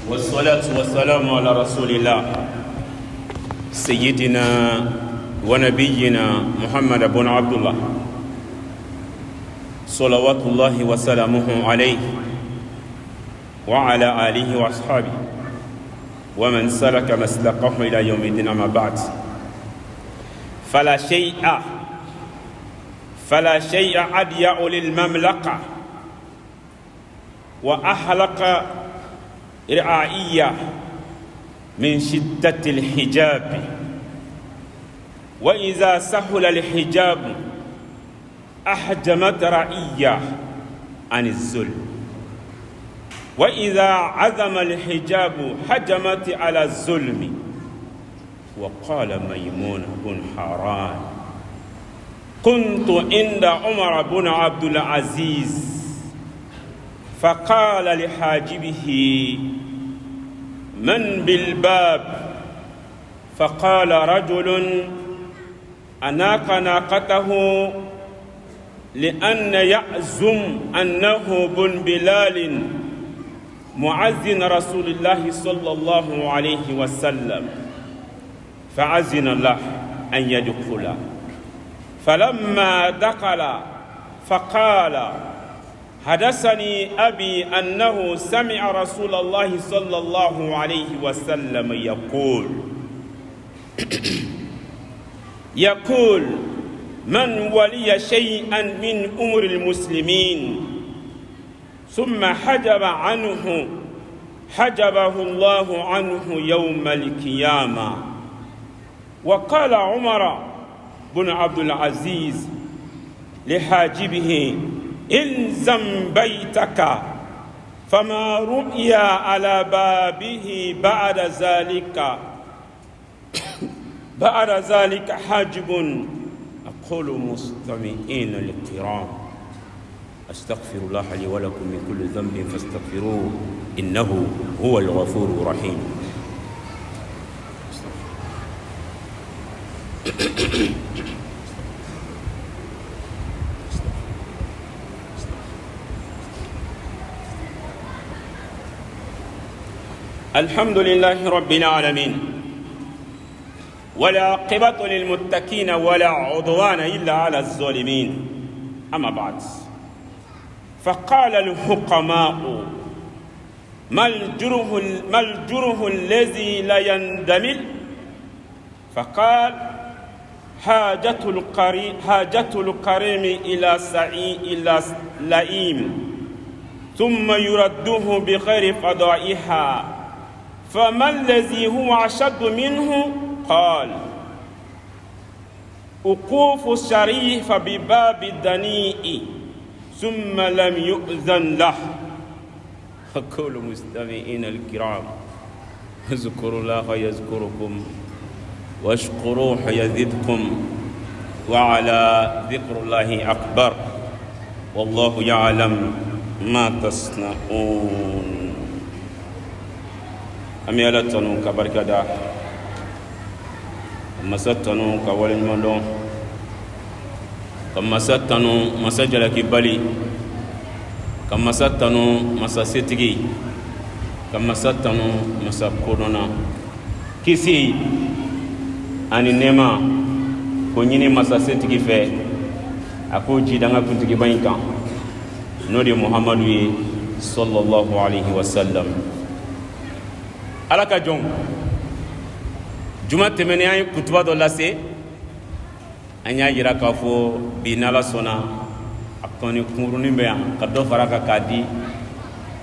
والصلاة والسلام على رسول الله سيدنا ونبينا محمد بن عبد الله صلوات الله وسلامه عليه وعلى آله وأصحابه ومن سلك مسلكه إلى يوم الدين. أما بعد، فلا شيء أضيع للمملكة وأحلق رعائية من شدة الحجاب، وإذا سهل الحجاب أحجمت رعية عن الظلم، وإذا عظم الحجاب حجمت على الظلم. وقال ميمون بن حران: كنت عند عمر بن عبد العزيز فقال لحاجبه: من بالباب؟ فقال رجل: أناق ناقته لأن يعزم أنه بن بلال معزن رسول الله صلى الله عليه وسلم، فعزن له أن يدخل. فلما دخل فقال: حدثني أبي أنه سمع رسول الله صلى الله عليه وسلم يقول: من ولي شيئا من أمور المسلمين ثم حجبه الله عنه يوم القيامة. وقال عمر بن عبد العزيز لحاجبه: إلزم بيتك، فما رؤيا على بابه بعد ذلك حاجب. أقول مستمعين الكرام، أستغفر الله لي ولكم من كل ذنب فاستغفروه إنه هو الغفور الرحيم. الحمد لله رب العالمين، ولا عاقبة للمتقين ولا عدوان إلا على الظالمين. أما بعد، فقال الحكماء: ما الجرح الذي لا يندمل؟ فقال: حاجة الكريم إلى لئيم ثم يرده بغير قضائها، فما الذي هو أشد منه؟ قال: وقوف الشريف بباب الدنيء ثم لم يؤذن له. أقول مستمعين الكرام، اذكروا الله يذكركم واشكروه يزدكم وعلى ذكر الله أكبر والله يعلم ما تصنعون. أمي ألا تنو كبركة دا مساتنو كوالين ملون كمساتنو مسجل كبالي كمساتنو مساسيتغي كمساتنو مساكورونا كيسي أني نما كونيني مساسيتغي في أكو جيدانا كنتغي باينكا نودي محمد صلى الله عليه وسلم. alaka jɔn juma tɛmɛnen an ye kutuba dɔ lase, an y'a yira k'a fɔ bi n'ala sɔnna a tɔni kunkurunin bɛ yan ka dɔ fara kan k'a di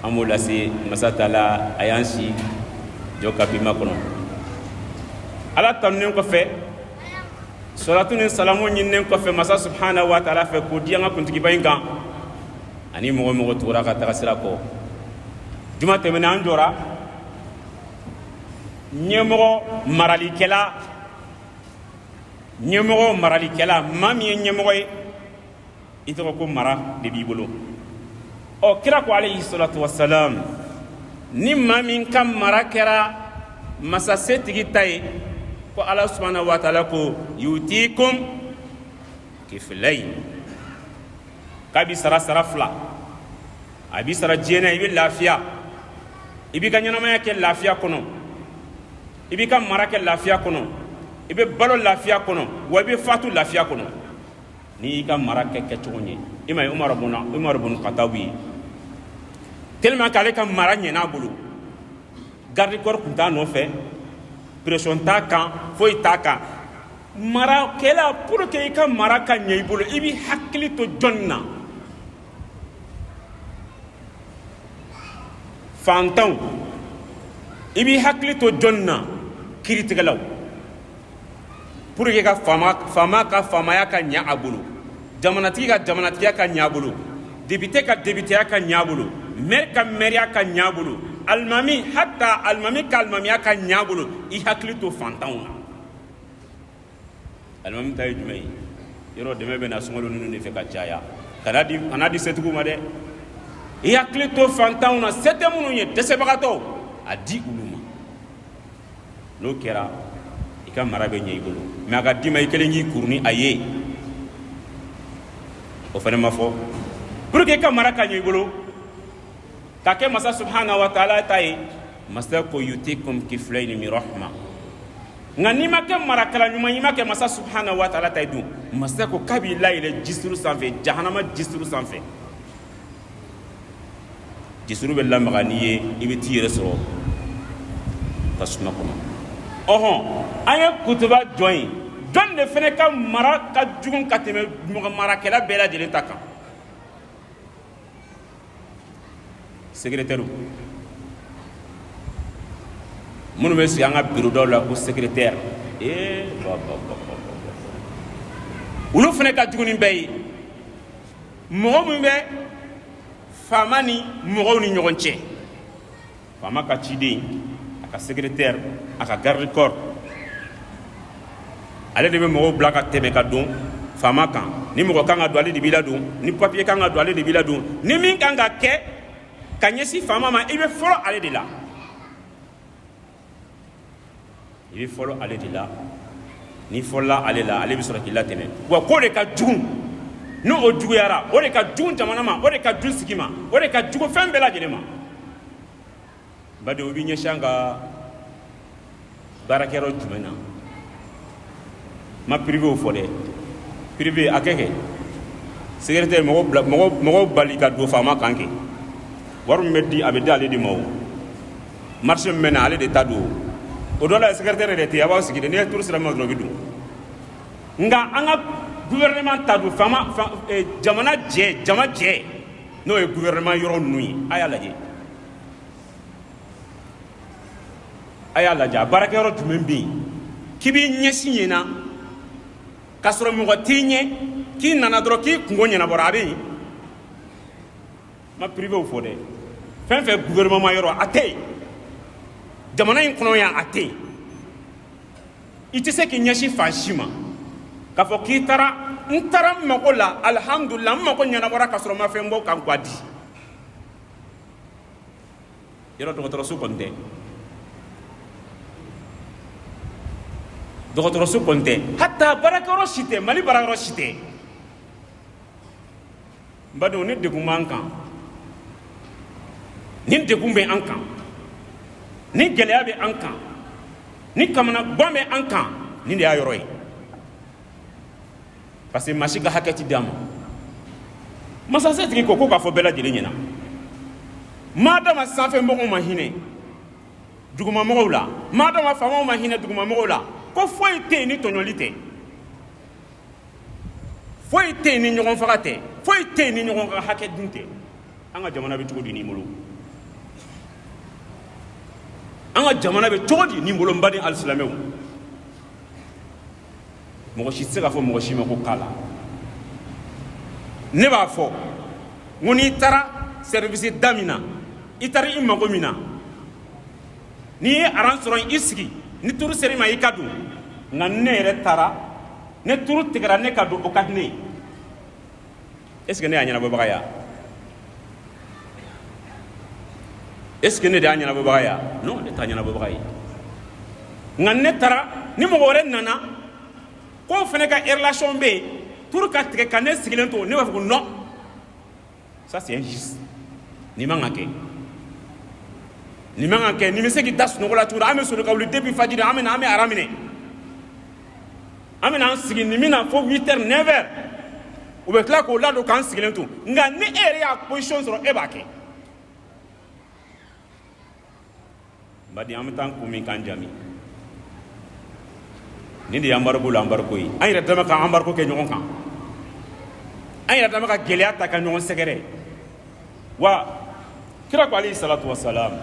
an b'o lase masa taala a y'an si jɔ kabima kɔnɔ. ala tanunen kɔfɛ, salatu ni salamu ɲininen kɔfɛ masa subhanahu wa taala fɛ k'o di an ka kuntigiba in kan ani mɔgɔ mɔgɔ tugura ka taga sira kɔ. juma tɛmɛnen an jɔra ɲɛmɔgɔ maralikɛla maa min ye ɲɛmɔgɔ ye, i tɔgɔ ko mara de b'i bolo. kira ko alayhi salatu wassalam, ni maa min ka mara kɛra masasetigi ta ye, ko ala subhanahu wa ta'ala ko yutikum kiflayn, k'a bi sara fila, a bi sara diɲɛ na i bɛ lafiya, i b'i ka ɲɛnamaya kɛ lafiya kɔnɔ, i b'i ka mara kɛ lafiya kɔnɔ, i bɛ balo lafiya kɔnɔ, wa i bɛ fatu lafiya kɔnɔ n'i y'i ka mara kɛ kɛcogo ɲɛ. i ma ye Umar bun Khattab ye tellement que ale ka mara ɲɛn'a bolo, garde corps tun t'a nɔfɛ, pression t'a kan, foyi t'a kan. Marakɛla pour que i ka mara ka ɲɛ i bolo, i b'i hakili to jɔnni na? Fantanw, i b'i hakili to jɔnni na? Kiiritigɛlaw, pour que ka faama ka faamaya ka ɲɛ a bolo, jamanatigi ka jamanatigiya ka ɲɛ a bolo, député ka députéya ka ɲɛ a bolo, maire ka maire ka ɲɛ a bolo, alimami hatta alimami ka alimamiya ka ɲɛ a bolo, i hakili to fantanw na. Alimami ta ye jumɛn ye? Yɔrɔ dɛmɛ bɛ na sunkalo ninnu de fɛ ka caya, kana di setigiw ma dɛ. I hakili to fantanw na, se tɛ minnu ye dɛsɛbagatɔw, a di olu ma. N'o kɛra i ka mara bɛ ɲɛ i bolo, mais a ka d'i ma i kelen k'i kuru ni a ye, o fana ma fɔ. Pour que i ka mara ka ɲɛ i bolo, ka kɛ masa subhanahu wa ta'ala ta ye, masa ko yutikum kiflayni min rahma. Nka n'i ma kɛ marakala ɲuman, i ma kɛ masa subhanahu wa ta'ala ta ye dun, masa ko k'a b'i layɛlɛ jisuru sanfɛ, jahanama jisuru sanfɛ. Jisuru bɛ lamaga n'i ye, i bɛ t'i yɛrɛ sɔrɔ tasuma kɔnɔ. Ɔhɔn, an ye kutuba jɔn ye, jɔn de fana ka mara ka jugu ka tɛmɛ marakɛla bɛɛ lajɛlen ta kan? Secrétaire minnu bɛ sigi an ka bureau dɔw la ko secrétaire, olu fana ka jugu ni bɛɛ ye. Mɔgɔ min bɛ faama ni mɔgɔw ni ɲɔgɔn cɛ, faama ka ciden, a ka secrétaire, a ka garde corps, ale de bɛ mɔgɔw bila ka tɛmɛ ka don faama kan. Ni mɔgɔ kan ka don, ale de b'i ladon. Ni papier kan ka don, ale de b'i ladon. Ni min kan ka kɛ ka ɲɛsin faama ma, i bɛ fɔlɔ ale de la. I bɛ fɔlɔ ale de la. Ni fɔlɔla ale la, ale bɛ sɔrɔ k'i latɛmɛ. Wa k'o de ka jugu. N'o o juguyara, o de ka jugu jamana ma, o de ka jugu sigi ma, o de ka jugu fɛn bɛɛ lajɛlen ma. Baden o b'i ɲɛsin an ka baarakɛyɔrɔ jumɛn na? Ma privé o fɔ dɛ. Privé a kɛ kɛ. Secrétaire mɔgɔw bali ka don faama kan kɛ. Wari min bɛ di, a bɛ di ale de ma o. Marché min bɛ na, ale de ta don. O dɔ la secrétaire de tɛ yen, a b'aw sigi de, n'i ye turu sira min ma dɔrɔn o bɛ don. Nka an ka gouvernement ta don jamana jɛ n'o ye gouvernement yɔrɔ ninnu ye, a y'a lajɛ. A y'a lajɛ a baarakɛyɔrɔ jumɛn bɛ yen k'i b'i ɲɛsin yen na k'a sɔrɔ mɔgɔ t'i ɲɛ, k'i nana dɔrɔn k'i kungo ɲɛnabɔra, a bɛ yen? Ma privé o fɔ dɛ. Fɛn fɛn gouvernement yɔrɔ a tɛ yen, jamana in kɔnɔ yan a tɛ yen. I tɛ se k'i ɲɛsin fan si ma k'a fɔ k'i taara, n taara n mago la, alhamdulillah n mago ɲɛnabɔra k'a sɔrɔ n ma fɛn bɔ ka gwa di. Yɔrɔ dɔgɔtɔrɔso kɔni tɛ. Dɔgɔtɔrɔso kɔni tɛ, hatta baarakɛyɔrɔ si tɛ, Mali baarakɛyɔrɔ si tɛ. N badenw, ni degun b'an kan, ni degun bɛ an kan, ni gɛlɛya bɛ an kan, ni kamanagan bɛ an kan, nin de y'a yɔrɔ ye. Parce que maa si ka hakɛ ti d'a ma. Masasetigi ko k'a fɔ bɛɛ lajɛlen ɲɛna. Maa dɔ ma sanfɛmɔgɔw ma hinɛ dugumamɔgɔw la, maa dɔ ma faamaw ma hinɛ dugumamɔgɔw la, ko foyi tɛ yen ni tɔɲɔli tɛ, foyi tɛ yen ni ɲɔgɔn faga tɛ, foyi tɛ yen ni ɲɔgɔn ka hakɛ dun tɛ. An ka jamana bɛ cogo di nin bolo? An ka jamana bɛ cogo di nin bolo, n baden alisilamɛw? Mɔgɔ si tɛ se k'a fɔ mɔgɔ si ma ko kala. Ne b'a fɔ n ko n'i taara service da min na, i taara i mago min na, n'i ye aran sɔrɔ i sigi, ni turu sera i ma i ka don. Nka ne yɛrɛ taara, ne turu tigɛra ne ka don, o ka di ne ye. Est ce que ne y'a ɲɛnabɔbaga ye? Est ce que ne de y'a ɲɛnabɔbaga ye? Non, ne t'a ɲɛnabɔbaga ye. Nka ne taara, ni mɔgɔ wɛrɛ nana k'o fana ka relation bɛ yen, turu ka tigɛ ka ne sigilen to, ne b'a fɔ ko non, ça c'est injuste, nin man ka kɛ. ni man ke ni se ki das no la tura ame so ka wuli depuis fajiri ame na ame aramine ame na sigi ni mina fo 8h 9h o be kla ko la do kan sigi lentu nga ni area position so e ba ke badi am tan ko min kan jami ni di ambargo yi ay rata ma ka ambargo ke nyon kan ay rata ma ka geliata ka nyon segere wa kira ko alayhi salatu wassalam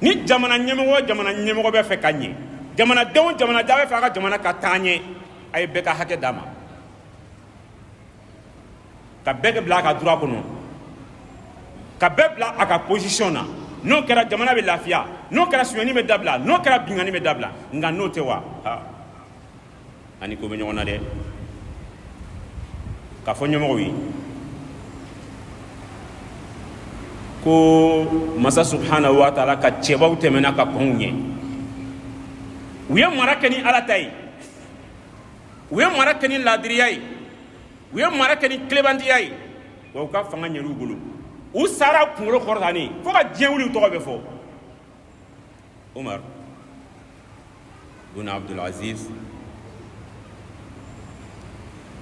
ni jamana nyemego be fe kanye jamana dawe fa ka jamana ka tanye ay be ka hake dama ka be ke bla ka droit kono ka be bla aka position na no kera jamana be lafia no kera sunyani be dabla no kera bingani be dabla nga no te wa ani ko be nyona de ka fo nyemego wi ko masa subhanahu wa ta'ala ka cebaw temena ka konye wiya marakani alatai wiya marakani ladriyai wiya marakani klebandiyai wa ka fanga nyaru bulu u sara kungro khortani fo ka jewuli to be fo Umar bin Abdul Aziz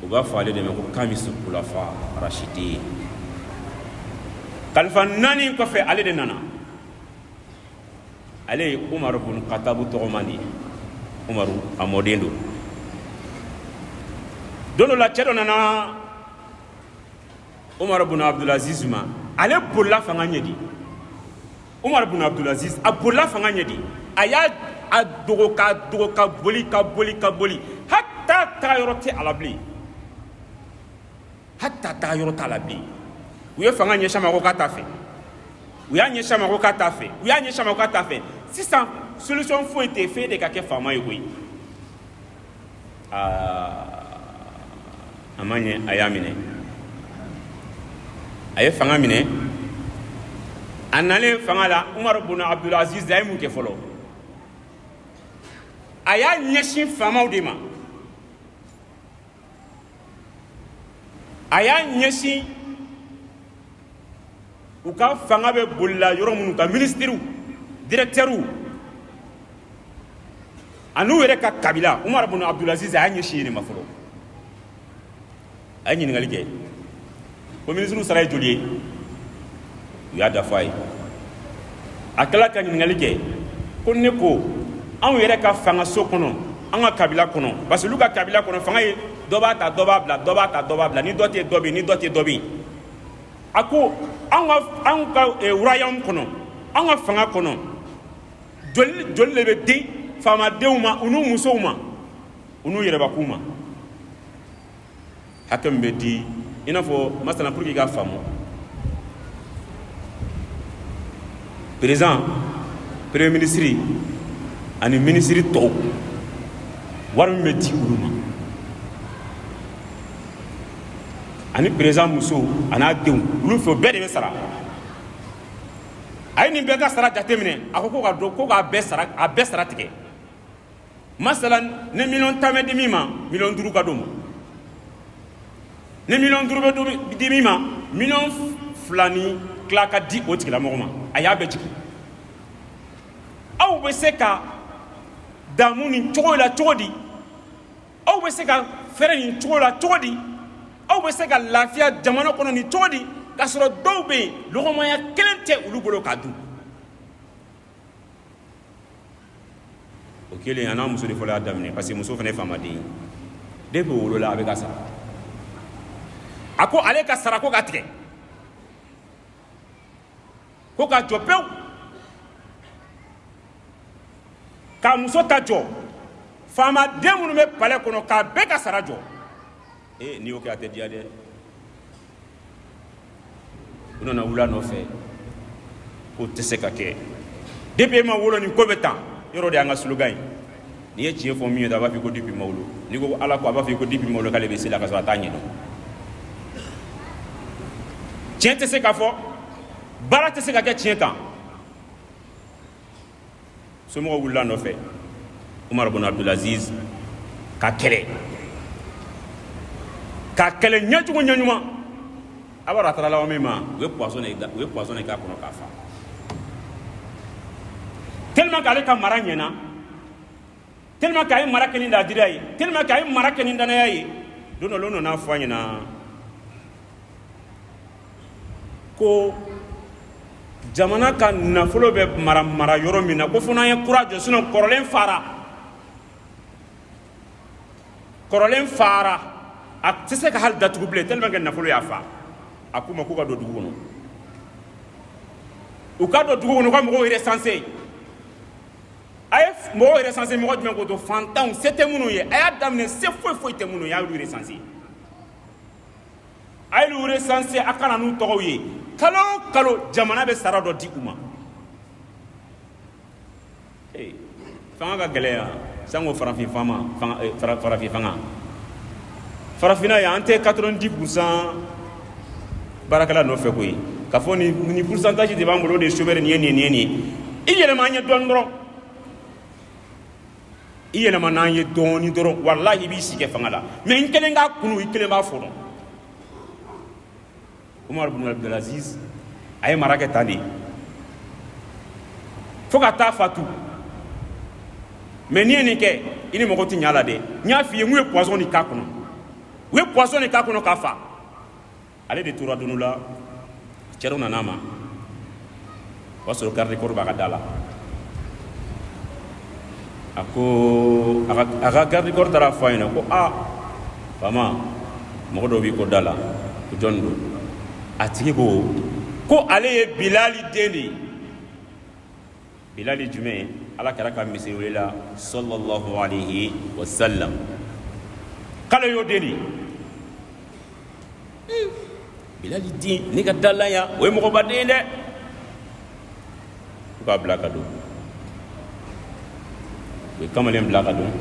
uga fale de ko kamisu kulafa rashidi kalfa nani ko fe ale de nana ale Umar bin Khattab to mani Umaru amodendo dono la chedo nana Umar bin Abdul Aziz ma ale bolla fanga nyedi Umar bin Abdul Aziz abolla fanga nyedi aya adogo ka boli hatta tayoroti alabli hatta tayoroti alabli uye fanga nye shama ko katafe uya nye shama ko katafe si ça solution faut être fait de ka ke fama yoyi amanye ayamine aye fanga mine anale fanga la Umar bin Abdul Aziz daimu ke folo aya nyeshi fama udima aya nyeshi uka fanga be bolla yoro munu ka ministre directeur anu were ka kabila Umar bin Abdul Aziz aya nyeshi ni mafolo ay ngali ke ko ministre saray jolié ya da fay akala kan ngali ke ko ne ko an were ka fanga sokono an ka kabila kono parce que luka kabila kono fanga doba bla ni dote dobi ako an ka royaume kono an ka fanga kono jol le be di fama deuma unu musoma unu yere bakuma hakam be di ina fo masala pour ki ga famo président premier ministre ani ministre to warum me di uruma ani président muso ana dew lu fo be de sara ay ni be ga sara jatemine akoko ga do ko ga be sara tike masalan ne million tamedi mima million duru ka dum ne million duru be di mima million flani klaka di otiki la mogoma aya be jiki aw be se ka damuni chola chodi aw be se ka fere ni chola chodi aw be se ka lafia jamana kono ni chodi ka soro dobe logoma ya kelente ulu bolo ka du okele yana muso de fola damne parce que muso fene fama di debe wolo la be ka sa ako ale ka sara ko ka tike ko ka jopew ka muso ta jo fama demunu me pale kono ka be ka sara jo ni o ke ate dia de uno na wula no fe ko tese ka ke depuis ma wolo ni ko betan yoro de anga slogan ni e tie fo mi da ba fi ko depuis mawlo ni ko ala ko ba fi ko depuis mawlo kale be sila ka so atanye no tien tese ka fo bara tese ka ke tien tan so mo wula no fe Umar bin Abdul Aziz ka kele nyajugo nyanyuma abara tara lawo mema we poisson e ka kono ka fa tellement qu'ale ka mara ɲɛna, tellement qu'ale mara kɛ ni ladiriya ye, tellement qu'ale mara kɛ ni danaya ye. Don dɔ la o nana fɔ a ɲɛna ko jamana ka nafolo bɛ mara yɔrɔ min na ko fo n'an ye kura jɔ sinon kɔrɔlen fara a tɛ se ka hali datugu bilen tellement que nafolo y'a fa. A k'u ma k'u ka don dugu kɔnɔ, u ka don dugu kɔnɔ u ka mɔgɔw recenser. A ye mɔgɔw recenser mɔgɔ jumɛn ko to fantanw se tɛ minnu ye, a y'a daminɛ se foyi tɛ minnu ye, a y'olu recenser. A y'olu recenser a kana n'u tɔgɔw ye, kalo o kalo jamana bɛ sara dɔ di u ma. Fanga ka gɛlɛn yan sango farafin fanga. Farafinna yan an tɛ 90% baarakɛla nɔfɛ koyi, k'a fɔ ni pourcentage de b'an bolo o de ye chômeur nin ye nin ye. I yɛlɛma an ye dɔɔni dɔrɔn, i yɛlɛma n'an ye dɔɔni dɔrɔn walahi i b'i sigi fanga la, mais n kelen k'a kunu i kelen b'a fɔ dɔn. Umar ibn Abdulaziz a ye mara kɛ tan de fo ka taa fatu, mais n'i ye nin kɛ i ni mɔgɔ tɛ ɲɛ a la dɛ. N y'a f'i ye n ye poison de k'a kɔnɔ, u ye poison de k'a kɔnɔ k'a fa. Ale de tora don la cɛw nana ma, o y'a sɔrɔ garde corps b'a ka da la. A ko a ka garde corps taara fɔ a ɲɛna ko faama mɔgɔ dɔ b'i ko da la, ko jɔn don? A tigi ko ale ye Bilali den de ye. Bilali jumɛn? Ala kɛra ka misiri welela sallallahu alayhi wa sallam, k'ale y'o den de ye. Bilali den ne ka da la yan o ye mɔgɔba den ye dɛ. U k'a bila ka don, u ye kamalen bila ka don.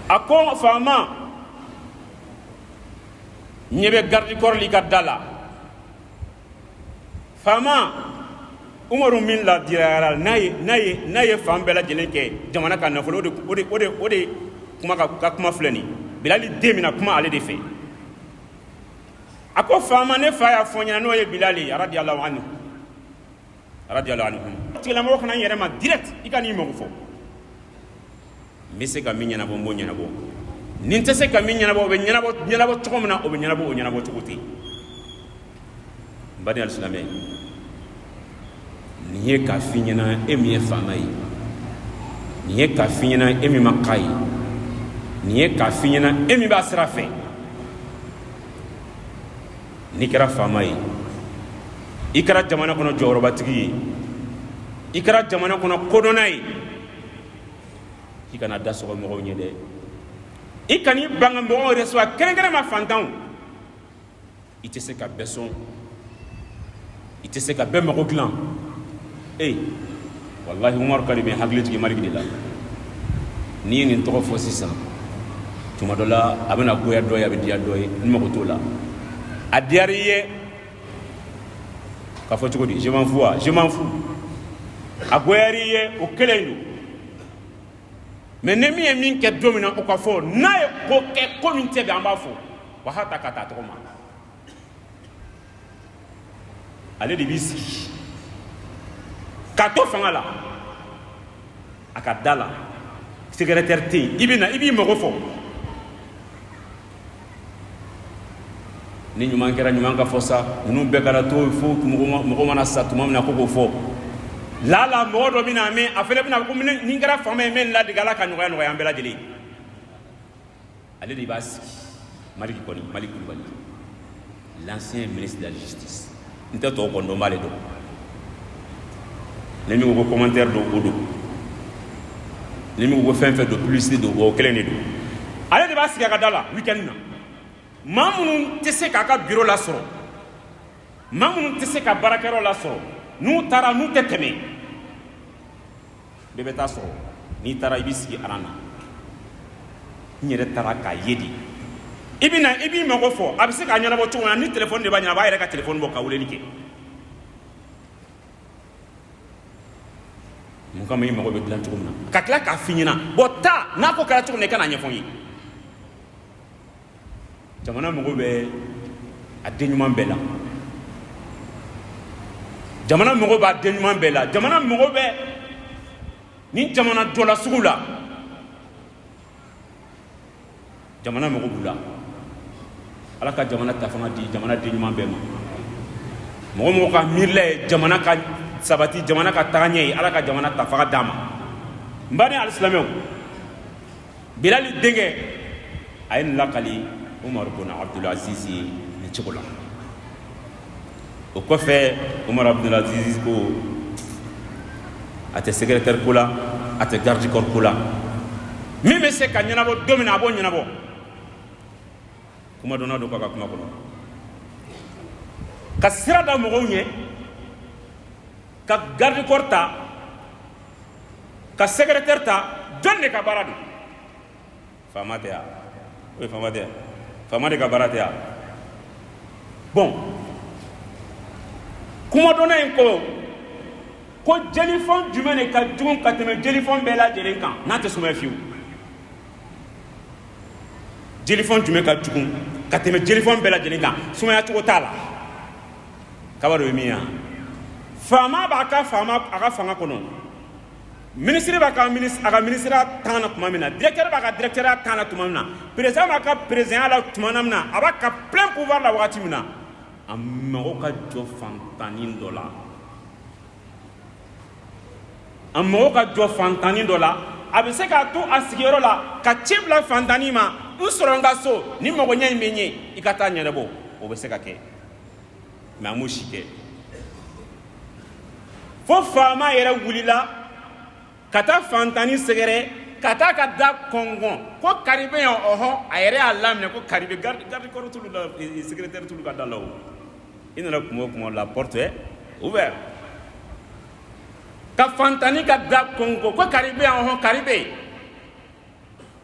A ko faama ɲɛ bɛ garde corps li ka da la, faama Umaru min ladirayara n'a ye fan bɛɛ lajɛlen kɛ jamana ka nafolo, o de kuma ka kuma filɛ nin. Bilali den mina kuma ale de fɛ. A ko faama ne fa y'a fɔ ɲɛna n'o ye Bilali radiyallahu anhu. Tigilamɔgɔ kana n yɛrɛ ma direct i ka n'i mago fɔ. N bɛ se ka min ɲɛnabɔ n b'o ɲɛnabɔ, ni n tɛ se ka min ɲɛnabɔ o bɛ ɲɛnabɔ cogo min na o bɛ ɲɛnabɔ o ɲɛnabɔ cogo tɛ. N baden alisilamɛ, nin ye k'a f'i ɲɛna e min ye faama ye, nin ye k'a f'i ɲɛna e min ma k'a ye, nin ye k'a f'i ɲɛna e min b'a sira fɛ. N'i kɛra faama ye, i kɛra jamana kɔnɔ jɔyɔrɔbatigi ye, i kɛra jamana kɔnɔ kodɔnna ye, i kana da sɔgɔ mɔgɔw ɲɛ dɛ. I kan'i ban ka mɔgɔw recevoir kɛrɛnkɛrɛnma fantanw. I tɛ se ka bɛɛ sɔn, i tɛ se ka bɛɛ mago dilan. Wallahi Umaru ka di bɛ hakili jigin Maliki de la. N'i ye nin tɔgɔ fɔ sisan, tuma dɔ la a bɛna goya dɔ ye, a bɛ diya dɔ ye, n mago t'o la. A diyara i ye k'a fɔ cogo di? Je m'en fous. A goyara i ye o kelen don. Mais ne min ye min kɛ don min na o ka fɔ, n'a ye ko kɛ ko min tɛ bɛn an b'a fɔ wa hata ka taa tɔgɔ ma. Ale de b'i sigi k'a to fanga la, a ka da la, secrétaire tɛ yen, i b'i mago fɔ. Ni ɲuman kɛra ɲuman ka fɔ sa, ninnu bɛɛ kɛra to fo mɔgɔ mana sa tuma min na ko k'o fɔ. Lala mɔgɔ dɔ bɛna mɛn a fɛnɛ bɛna ko ni kɛra faama ye min ladege Ala ka nɔgɔya an bɛɛ lajɛlen. Ale de b'a sigi, Maliki Kulibali, l'ancien ministre de la justice. N tɛ tɔw kɔni dɔn, n b'ale dɔn. Ni min ko commentaire don o don, ni min ko fɛn fɛn don publicité don o kelen de don. Ale de b'a sigi a ka da la week-end na. Maa minnu tɛ se k'a ka bureau lasɔrɔ, maa minnu tɛ se ka baarakɛyɔrɔ lasɔrɔ, n'u taara n'u tɛ tɛmɛ, bɛɛ bɛ taa sɔrɔ. N'i taara i b'i sigi aran na. N yɛrɛ taara k'a ye de. I b'i mago fɔ, a bɛ se k'a ɲɛnabɔ cogo min na, ni téléphone de b'a ɲɛna a b'a yɛrɛ ka téléphone bɔ ka weleli kɛ. Mun kama i mago bɛ dilan cogo min na, ka tila k'a f'i ɲɛna bon taa n'a ko kɛra cogo min na i ka n'a ɲɛfɔ n ye. Jamana mago bɛ a den ɲuman bɛɛ la, jamana mɔgɔ b'a den ɲuman bɛɛ la jamana mɔgɔ bɛ ni jamana jɔla sugu la jamana mɔgɔ b'u la ala ka jamana ta fanga di jamana den ɲuman bɛɛ ma mɔgɔ mɔgɔ ka miirila ye jamana ka sabati jamana ka taga ɲɛ ye ala ka jamana ta fanga d'a ma n ba ni alisilamɛw bilali denkɛ a ye nin lakali umaru bun abdulaziz ye nin cogo la o kɔfɛ umaru abdulaziz ko a tɛ secrétaire ko la a tɛ garde corps ko la min bɛ se ka ɲɛnabɔ don min na a b'o ɲɛnabɔ kuma donna don k'a ka kuma kɔnɔ ka sira da mɔgɔw ɲɛ ka garde corps ta ka secrétaire ta jɔn de ka baara don faama tɛ yan o ye faama tɛ yan faama de ka baara tɛ yan bon kuma donna in ko jelifɔn jumɛn de ka jugu ka tɛmɛ jelifɔn bɛɛ lajɛlen kan n'a tɛ sumaya fiyewu jelifɔn jumɛn ka jugu ka tɛmɛ jelifɔn bɛɛ lajɛlen kan sumaya cogo t'a la kaba dɔ ye min ye faama b'a ka fanga kɔnɔ ministre b'a ka ministeriya tan na tuma min na directeur b'a ka directeuriya tan na tuma min na président b'a ka présidenya la tuma min na a b'a ka plein pouvoir la wagati min na a mago ka jɔ fantanin dɔ la a mago ka jɔ fantanin dɔ la a bɛ se k'a to a sigiyɔrɔ la ka ci bila fantanin ma n sɔrɔ n ka so ni mago ɲɛ in bɛ ɲɛ i ka taa ɲɛnabɔ o bɛ se ka kɛ mais a m'o si kɛ fo faama yɛrɛ wulila ka taa fantanin sɛgɛrɛ ka taa ka da kɔngɔn ko kari bɛ yan ɔhɔn a yɛrɛ y'a laminɛ ko kari bɛ garde corps tulu la secrétaire tulu ka da la o i nana kuma o kuma la porte est ouverte ka fantanin ka da kɔngɔn ko kari bɛ yan ɔhɔn kari bɛ yen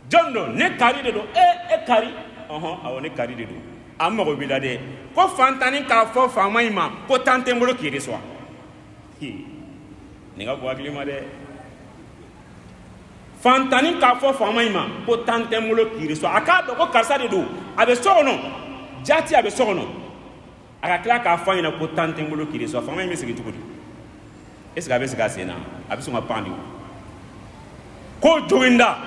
jɔn don ne kari de don e kari ɔhɔn awɔ ne kari de don a mago b'i la dɛ ko fantanin k'a fɔ faama in ma ko tan tɛ n bolo k'i reçoit nin ka bon hakili ma dɛ fantanin k'a fɔ faama in ma ko tan tɛ n bolo k'i reçoit a k'a dɔn ko karisa de don a bɛ so kɔnɔ jaati a bɛ so kɔnɔ a ka tila k'a fɔ a ɲɛna ko tan tɛ n bolo k'i reçoit faama in bɛ segin cogo di est ce que a bɛ segin a sen na a bɛ sɔn ka pan de o ko joginda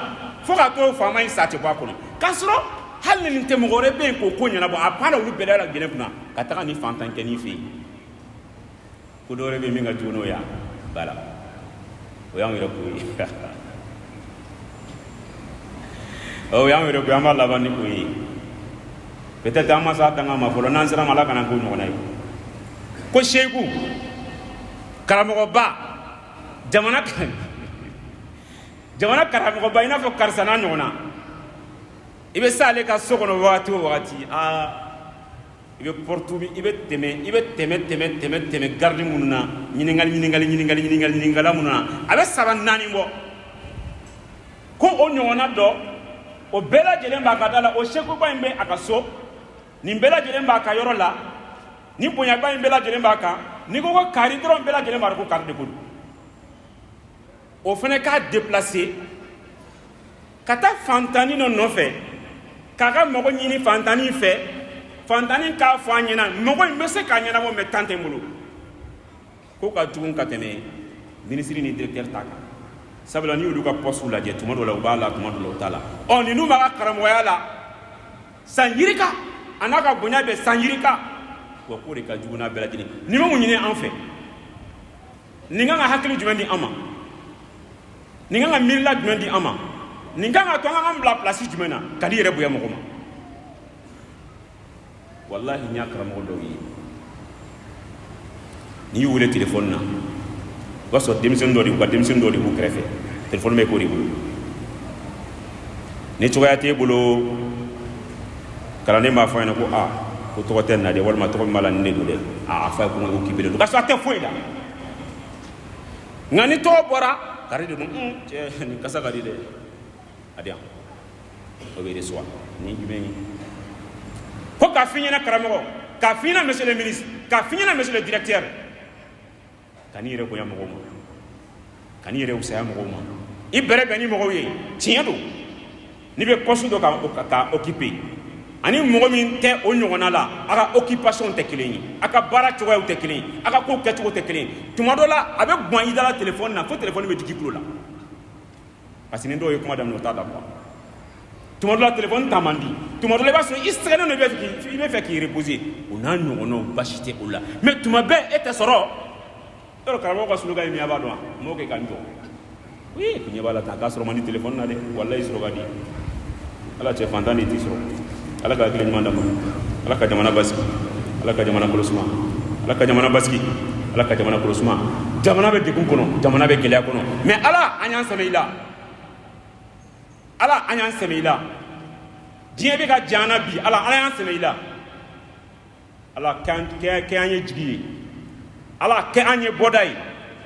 fo ka to faama in sa tɛ bɔ a kɔnɔ k'a sɔrɔ hali ni tɛ mɔgɔ wɛrɛ bɛ yen k'o ko ɲɛnabɔ a panna olu bɛɛ la gɛlɛn kunna ka taga ni fantan kɛ nin fɛ yen ko dɔ wɛrɛ bɛ yen min ka jugu n'o ye bala o y'anw yɛrɛ ko ye o y'anw yɛrɛ ko ye an b'a laban ni o ye peut-être an ma se a tanga ma fɔlɔ n'an sera ma ala kana k'o ɲɔgɔnna ye ko seyiku karamɔgɔba jamana karamɔgɔba i n'a fɔ karisa n'a ɲɔgɔnna i bɛ s'ale ka so kɔnɔ wagati o wagati i bɛ porte i bɛ tɛmɛ garde minnu na ɲininkali minnu na a bɛ 3 4 bɔ ko o ɲɔgɔnna dɔ o bɛɛ lajɛlen b'a ka da la o sekuba in bɛ a ka so nin bɛɛ lajɛlen b'a ka yɔrɔ la ni bonyaba in bɛɛ lajɛlen b'a kan ni ko kari dɔrɔn bɛɛ lajɛlen b'a dɔn ko kari de ko don o fana k'a déplacer ka taa fantanin dɔ nɔfɛ k'a ka mɔgɔ ɲini fantanin fɛ fantanin k'a fɔ a ɲɛna mɔgɔ in bɛ se k'a ɲɛnabɔ mais temps tɛ n bolo ko ka jugu ka tɛmɛ ministre ni directeur ta kan sabula ni y'olu ka poste lajɛ tuma dɔ la u b'a la tuma dɔ la u t'a la ɔ ninnu b'a ka karamɔgɔya la san yirika a n'a ka bonya bɛ san yirika wa k'o de ka jugu n'a bɛɛ lajɛlen nin bɛ mun ɲini an fɛ nin kan ka hakili jumɛn di an ma nin kan ka miirila jumɛn di an ma nin kan ka to an k'an bila place jumɛn na ka di yɛrɛ bonya mɔgɔ ma wallahi n y'a karamɔgɔ dɔw ye n'i y'u wele téléphone na o b'a sɔrɔ denmisɛnnin dɔ de b'u kɛrɛfɛ téléphone bɛ k'o de bolo ni cogoya t'e bolo kalanden b'a fɔ a ɲɛna ko ko tɔgɔ tɛ nin na dɛ walima tɔgɔ min b'a la nin de don dɛ a fɔ a ye ko n ko k'i bɛ don k'a sɔrɔ a tɛ foyi la nka ni tɔgɔ bɔra kari de don cɛ nin kasa ka di dɛ a di yan o bɛ reçoit ni jumɛn ye ko k'a f'i ɲɛna karamɔgɔ k'a f'i ɲɛna monsieur le ministre k'a f'i ɲɛna monsieur le directeur ka n'i yɛrɛ bonya mɔgɔw ma ka n'i yɛrɛ wusaya mɔgɔw ma i bɛrɛ bɛn ni mɔgɔw ye tiɲɛ don n'i bɛ poste dɔ ka occuper ani mɔgɔ min tɛ o ɲɔgɔnna la a ka occupation tɛ kelen ye a ka baara cogoyaw tɛ kelen ye a ka ko kɛcogo tɛ kelen ye tuma dɔ la a bɛ bɔn i da la téléphone na fo téléphone bɛ digi kulo la parce que ni dɔw ye kuma daminɛ o t'a da quoi tuma dɔ la téléphone ta man di tuma dɔ la i b'a sɔrɔ i sɛgɛnnen don i bɛ fɛ k'i reposer o n'a ɲɔgɔnnaw basi tɛ o la mais tuma bɛɛ e tɛ sɔrɔ yɔrɔ karamɔgɔ ka slogan ye min ye a b'a dɔn wa m'o kɛ ka n jɔ oui ɲɛ b'a la tan k'a sɔrɔ man di téléphone na dɛ walayi sɔrɔ ka di ala cɛ fantan de t'i sɔrɔ ala ka hakili ɲuman d'a ma ala ka jamana basigi ala ka jamana kɔlɔsuma ala ka jamana basigi ala ka jamana kɔlɔsuma jamana bɛ degun kɔnɔ jamana bɛ gɛlɛya kɔnɔ mais ala an y'an sɛmɛ i la ala an y'an sɛmɛ i la diɲɛ bɛ ka jana bi ala y'an sɛmɛ i la ala kɛ an ye jigi ye ala kɛ an ye bɔda ye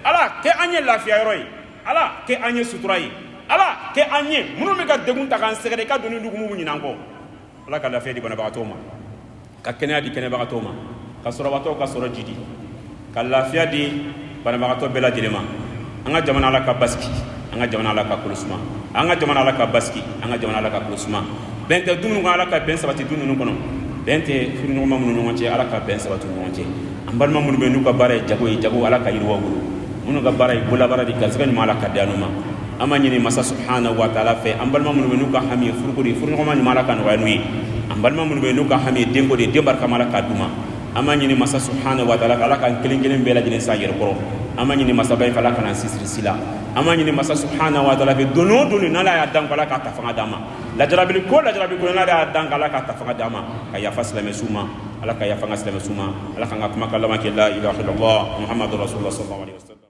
ala kɛ an ye lafiya yɔrɔ ye ala kɛ an ye sutura ye ala kɛ an ye minnu bɛ ka degun ta k'an sɛgɛrɛ i ka doni dugumugu ɲinan kɔ ala ka lafiya di banabagatɔw ma ka kɛnɛya di kɛnɛbagatɔw ma ka sɔrɔbatɔw ka sɔrɔ jidi ka lafiya di banabagatɔ bɛɛ lajɛlen ma an ka jamana ala ka basigi an ka jamana ala ka kɔlɔsuma an ka jamana ala ka basigi an ka jamana ala ka kɔlɔsuma bɛn tɛ du minnu kan ala ka bɛn sabati du ninnu kɔnɔ bɛn tɛ furuɲɔgɔnma minnu ɲɔgɔn cɛ ala ka bɛn sabati u ɲɔgɔn cɛ an balima minnu bɛ n'u ka baara ye jago ye jago ala ka yiriwa bolo minnu ka baara ye bolabaara di garisɛgɛ ɲuman ala ka di anu ma an b'a ɲini masa subhanahu wa taala fɛ an balima minnu bɛ n'u ka hami ye furuko de furuɲɔgɔnma ɲuman ala ka nɔgɔya n'u ye an balima minnu bɛ n'u ka hami ye denko de den barikama ala ka d'u ma an b'a ɲini masa subhanahu wa taala ala ka kelen kelen bɛɛ lajɛlen sa yɛrɛ kɔrɔ an b'a ɲini masaba in fɛ ala ka na sisiri si la an b'a ɲini masa subhanahu wa taala fɛ don o don n'ala y'a dan ko ala k'a ta fanga d'a ma lajarabi ko n'ala y'a dan ko ala k'a ta fanga d'a ma ka yafa silamɛsu ma ala ka yafa an ka silamɛsu ma ala k'an ka kumakan laban kɛ la ilaha illallah muhammadu rasulullah sallallahu alaihi wasallam